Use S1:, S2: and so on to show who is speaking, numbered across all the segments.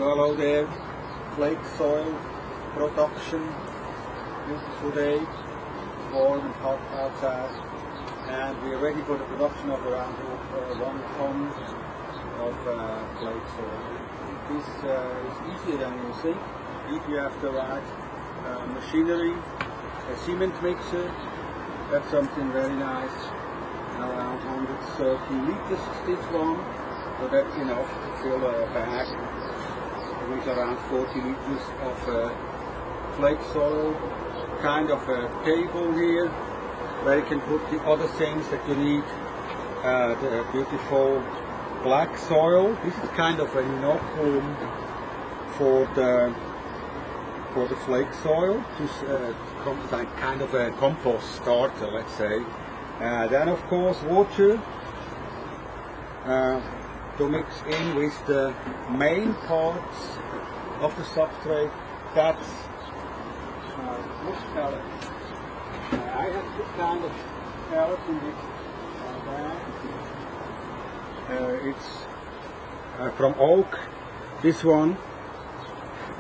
S1: Hello there, Flake Soil production, beautiful day, warm and hot outside, and we are ready for the production of around 1 ton of flake soil. This is easier than you think if you have the right machinery, a cement mixer. That's something very nice, around 130 liters this one, so that's enough to fill a bag with around 40 liters of flake soil. Kind of a table here where you can put the other things that you need. The beautiful black soil. This is kind of an inoculum for the flake soil, just kind of a compost starter, let's say. Then of course water to mix in with the main parts of the substrate. That's bush pellet. I have this kind of pellet in this bag. It's from oak, this one,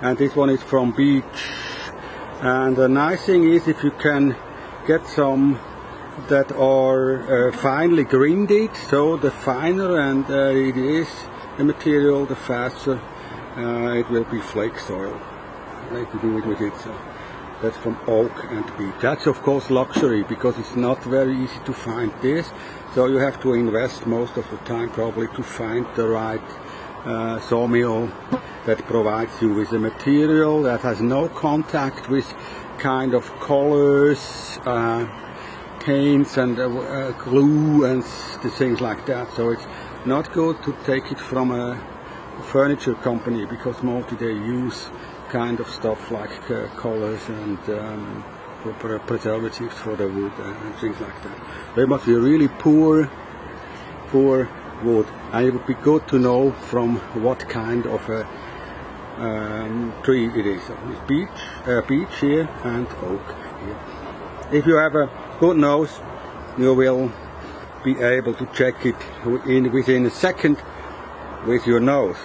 S1: and this one is from beech. And the nice thing is, if you can get some that are finely grinded, so the finer and it is the material, the faster it will be flake soil. I like to do it with it. So that's from oak and beech. That's of course luxury, because it's not very easy to find this. So you have to invest most of the time probably to find the right sawmill that provides you with a material that has no contact with kind of colors, paints and glue and the things like that. So it's not good to take it from a furniture company, because mostly they use kind of stuff like colors and preservatives for the wood and things like that. They must be really poor wood, and it would be good to know from what kind of a tree it is. So it's beech here and oak here. If you have a good nose, you will be able to check it within a second with your nose.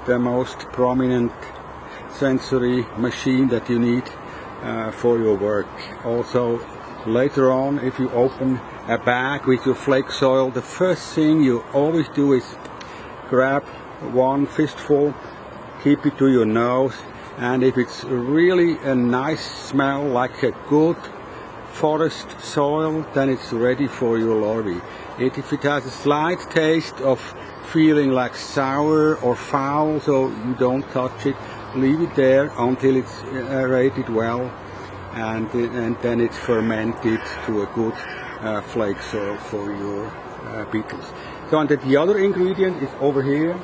S1: The most prominent sensory machine that you need for your work. Also later on, if you open a bag with your flake soil, the first thing you always do is grab one fistful, keep it to your nose, and if it's really a nice smell like a good forest soil, then it's ready for your larvae. If it has a slight taste of feeling like sour or foul, so you don't touch it, leave it there until it's aerated well, and then it's fermented to a good flake soil for your beetles. So, and the other ingredient is over here.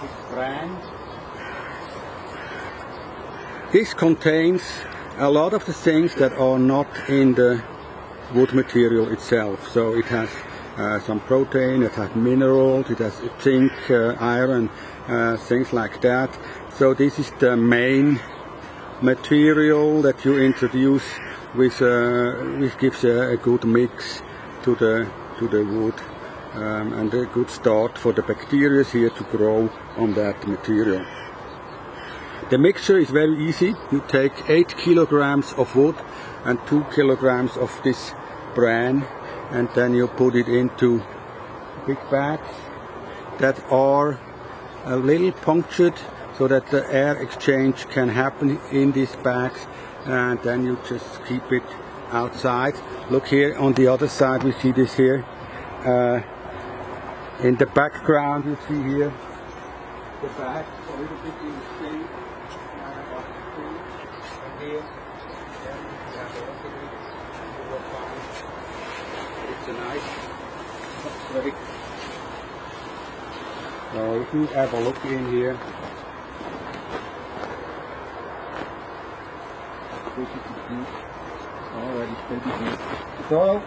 S1: It's bran. This contains a lot of the things that are not in the wood material itself. So it has some protein, it has minerals, it has zinc, iron, things like that. So this is the main material that you introduce, which gives a good mix to the wood, and a good start for the bacteria here to grow on that material. The mixture is very easy. You take 8 kilograms of wood and 2 kilograms of this bran, and then you put it into big bags that are a little punctured so that the air exchange can happen in these bags, and then you just keep it outside. Look here on the other side, we see this here. In the background you see here the bag, a little bit in the shade. It's a nice substrate. So if you have a look in here, this is deep, already pretty deep. So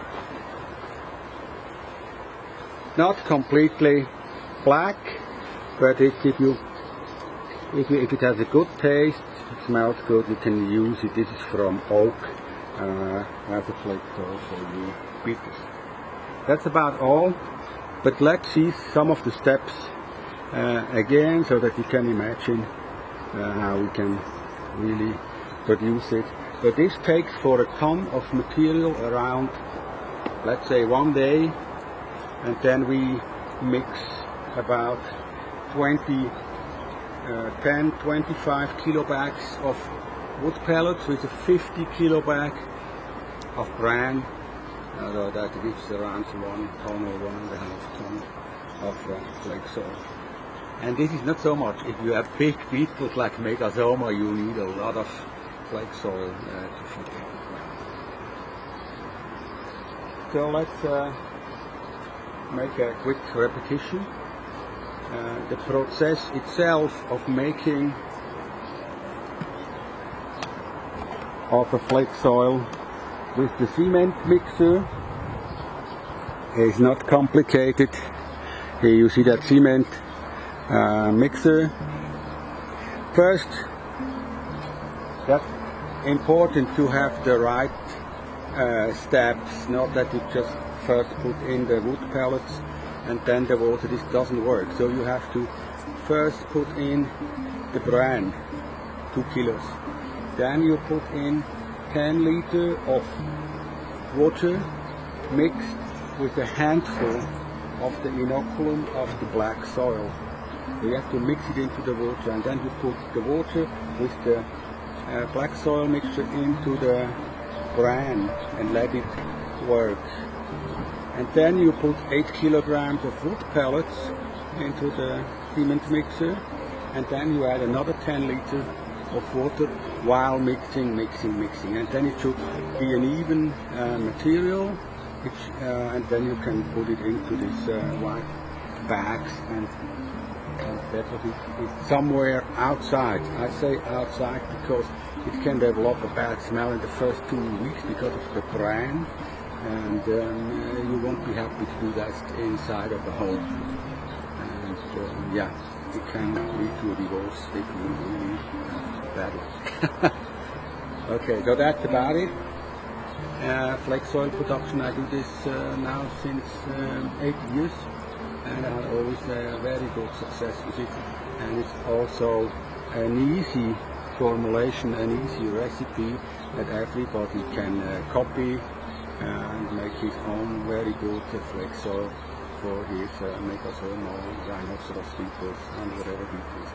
S1: not completely black, but if it has a good taste, it smells good, you can use it. This is from oak as a flake soil for your beetles. That's about all, but let's see some of the steps again, so that you can imagine how we can really produce it. So this takes for a ton of material around, let's say, 1 day, and then we mix about 10-25 kilo bags of wood pellets with a 50 kilo bag of bran. That gives around 1 ton or 1.5 ton of flake soil. And this is not so much. If you have big beetles like Megasoma, you need a lot of flake soil to feed it. So let's make a quick repetition. The process itself of making of a flake soil with the cement mixer is not complicated. Here you see that cement mixer. First, that's important to have the right steps, not that you just first put in the wood pellets and then the water. This doesn't work. So you have to first put in the bran, 2 kilos. Then you put in 10 liters of water mixed with a handful of the inoculum of the black soil. You have to mix it into the water, and then you put the water with the black soil mixture into the bran and let it work. And then you put 8 kilograms of wood pellets into the cement mixer, and then you add another 10 liters of water while mixing, and then it should be an even material, and then you can put it into these white bags, and that's what it's somewhere outside. I say outside because it can develop a bad smell in the first 2 weeks because of the bran, and you won't be happy to do that inside of a home. And yeah, it can lead to a divorce if you really bad luck. Okay, so that's about it. Flake soil production, I do this now since 8 years, and I always very good success with it. And it's also an easy formulation, an easy recipe that everybody can copy and make his own very good flake soil for his Megasoma, rhinoceros beetles, and whatever beetles.